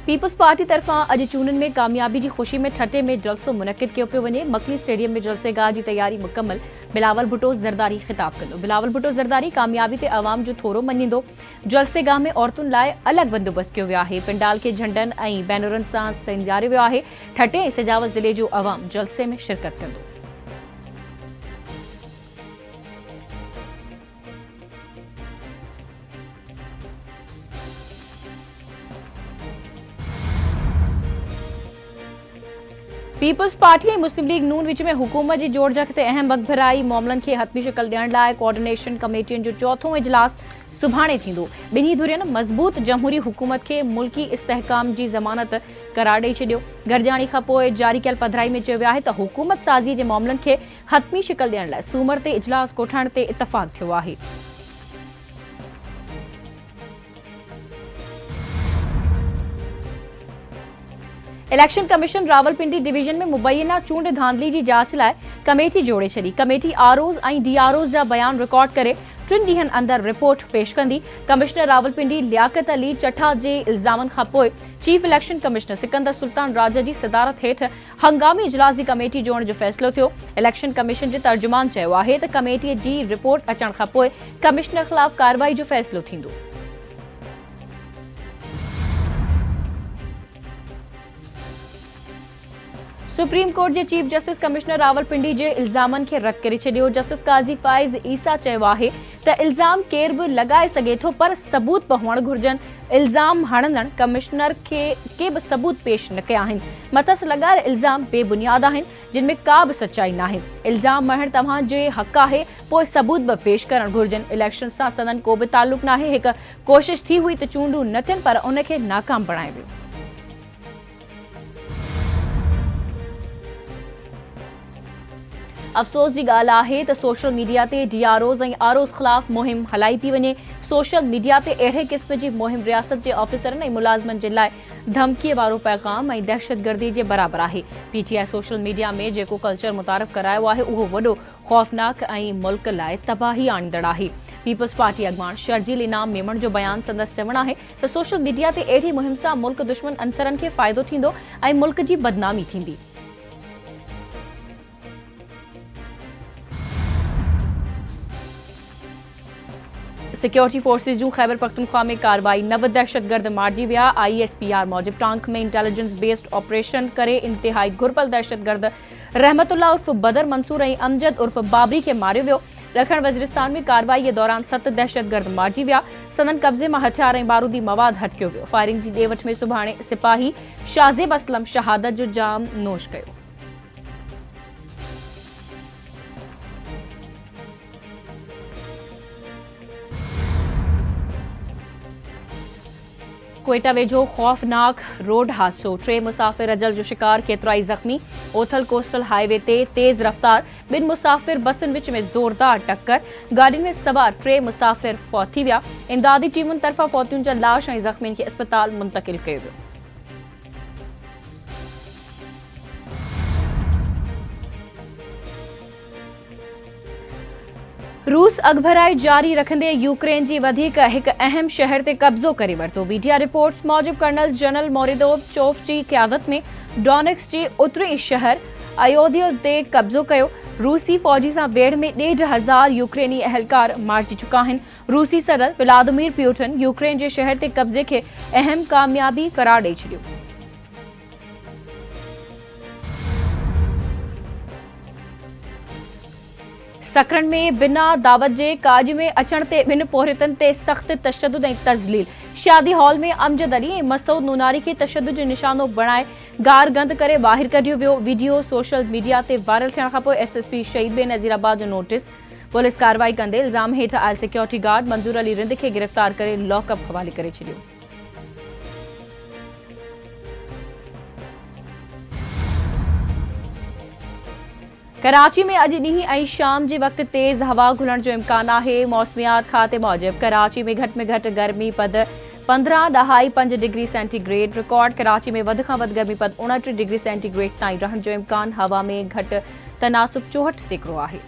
Peoples party तरफा अॼु चूंडनि में कामयाबी जी ख़ुशी में ठटे में जलसो मुनक़िद कयो पियो वञे। मकली स्टेडियम में जलसेगाह जी तैयारी मुकम्मल। बिलावल भुट्टो ज़रदारी ख़िताब कंदो। बिलावल भुट्टो ज़रदारी कामयाबी ते अवाम जो थोरो मञींदो। जलसेगाह में औरतुनि लाइ अलॻि बंदोबस्त कयो वियो आहे। पंडाल खे झंडनि ऐं बैनरनि सां संजारियो वियो आहे। ठटे ऐं सिजावत ज़िले जो अवाम जलसे में शिरकत कंदो। पीपल्स पार्टी ऐं मुस्लिम लीग नून विच में हुकूमत जी जोड़जक ते अहम वक़्तभराई मामलनि खे हतमी शिकल ॾियण लाइ कोऑर्डिनेशन कमेटियुनि जो चौथों इजलास सुभाणे थींदो। ॿिन्ही धुरियुनि मज़बूत जमहूरी हुकूमत खे मुल्की इस्तेहकाम जी ज़मानत करार ॾेई छॾियो। गॾिजाणी खां पोइ जारी कयल पधिराई में चयो वियो आहे त हुकूमत साज़ी जे मामलनि खे हतमी शिकल ॾियण लाइ सूमर ते इजलास कोठाइण ते इतफ़ाक़ थियो आहे। इलेक्शन कमीशन रावलपिंडी डिवीजन में मुबैना चूंड धांधली जी जांच लाइ कमेटी जोड़े छॾी। कमेटी आरओज़ ऐं डीआरओज़ जा बयान रिकॉर्ड करे 3 ॾींहनि अंदर रिपोर्ट पेश कंदी। कमिश्नर रावलपिंडी लियाकत अली चठा जे इल्ज़ामनि खां पोइ chief election commissioner Sikandar Sultan Raja जी सदारत हेठि हंगामी इजलास जी कमेटी जोड़ण जो फ़ैसिलो थियो। इलेक्शन कमीशन जे तर्जुमान चयो आहे त कमेटीअ जी रिपोर्ट अचण खां पोइ कमिश्नर ख़िलाफ़ कार्रवाई जो फ़ैसिलो थींदो। सुप्रीम कोर्ट जे चीफ जस्टिस कमिश्नर रावलपिंडी जे इल्ज़ामनि खे रद्द करे छॾियो। जस्टिस काज़ी फ़ाइज़ ईसा चयो आहे त इल्ज़ाम केर बि लॻाए सघे थो पर सबूत बि हुअणु घुरिजनि। इल्ज़ाम हणंदड़ कमिश्नर खे के बि सबूत पेश न कया आहिनि। मथस लॻायल इल्ज़ाम बेबुनियाद आहिनि जिन में का बि सचाई न आहे। इल्ज़ाम महर तव्हां जे हक़ आहे पोइ सबूत बि पेश करणु घुरिजनि। इलेक्शन सां सदन को बि तालुक़ न आहे। हिकु कोशिश थी हुई त चूंडूं न थियनि पर उनखे नाकाम बणायो वियो। अफ़सोस जी ॻाल्हि आहे त सोशल मीडिया ते डीआरओज़ ऐं आरओज़ ख़िलाफ़ मुहिम हलाई पई वञे। सोशल मीडिया ते अहिड़े क़िस्म जी मुहिम रियासत जे ऑफिसरनि ऐं मुलाज़िमनि जे लाइ धमकीअ वारो पैगाम ऐं दहशतगर्दी जे बराबरि आहे। पीटीआई सोशल मीडिया में जेको कल्चर मुतारिफ़ करायो आहे उहो वॾो ख़ौफ़नाक ऐं मुल्क लाइ तबाही आणींदड़ आहे। पीपल्स पार्टी अॻवान शर्जील इनाम मेमण जो बयान संदसि चवणु आहे त सोशल मीडिया ते अहिड़ी मुहिम सां मुल्क दुश्मन अंसरनि खे फ़ाइदो थींदो ऐं मुल्क जी बदनामी थींदी। सिक्योरिटी फोर्सेस जूं खैबर पख्तूनख्वा में कार्रवाई। 9 दहशतगर्द मारिजी विया। ISPR मौजिब टांक में इंटेलिजेंस बेस्ड ऑपरेशन करे इंतिहाई घुरपल दहशतगर्द रहमतुल्ला उर्फ बदर मंसूर ऐं अमजद उर्फ बाबरी खे मारियो वियो। ॾखण वज़ीरिस्तान में कार्रवाई दौरान 7 दहशतगर्द मारिजी विया। सदन कब्ज़े मां हथियार ऐं बारूदी मवाद हथ कयो वियो। फायरिंग जी ॾे वठ में सुभाणे सिपाही शाज़ेब असलम शहादत जो जाम नोश कयो। क्वेटा वेझो खौफ़नाक रोड हादसो। 3 मुसाफ़िर अजल जो शिकार, केतिराई ज़ख़्मी। ओथल कोस्टल हाईवे ते तेज़ रफ़्तार 2 मुसाफ़िर बसुनि विच में ज़ोरदार टक्कर। गाॾियुनि में सवार 3 मुसाफ़िर फ़ौत थी विया। इमदादी टीमुनि तरफ़ां फ़ौतियुनि जा लाश ऐं ज़ख़्मियुनि खे अस्पताल मुंतक़िल कयो वियो। रूस अगभराई जारी रखंदे यूक्रेन जी वधीक हिकु अहम शहर ते कब्ज़ो करे वरितो। मीडिया रिपोर्ट्स मौजिब कर्नल जनरल मोरिदोव चोफ जी क़यादत में डोनेट्स्क जे उत्तरी शहर अयोध्या ते कब्ज़ो कयो। रूसी फ़ौजी सां वेढ़ में 1,500 यूक्रेनी अहलकार मारिजी चुका आहिनि। रूसी सदर व्लादिमीर पुतिन यूक्रेन जे शहर ते कब्ज़े खे अहम कामयाबी करार ॾेई छॾियो। सकरन में बिना दावत जे काज में अचण ते 2 पोहरियतनि ते सख़्त तशद्दुद ऐं तज़लील। शादी हॉल में अमजद अली ऐं मसूद नूनारी खे तशद्दुद जो निशानो बणाए गार गंद करे ॿाहिरि कढियो वियो। वीडियो सोशल मीडिया ते वायरल थियण खां पोइ SSP शहीद बेनज़ीराबाद जो नोटिस। पुलिस कार्रवाई कंदे इल्ज़ाम हेठि आयल सिक्योरिटी गार्ड मंजूर अली रिंद खे गिरफ़्तार करे लॉकअप हवाले करे छॾियो। कराची में अॼु ॾींहुं ऐं शाम जे वक़्तु तेज़ हवा घुलण जो इम्कान आहे। मौसमियात खाते मूजिब कराची में घटि गर्मी पद 15.5 डिग्री सेंटीग्रेड रिकॉर्ड। कराची में वधि खां वधि गर्मी पद 29 डिग्री सेंटीग्रेड ताईं रहण जो इम्कान। हवा में घटि तनासुब 64 सेकड़ो आहे।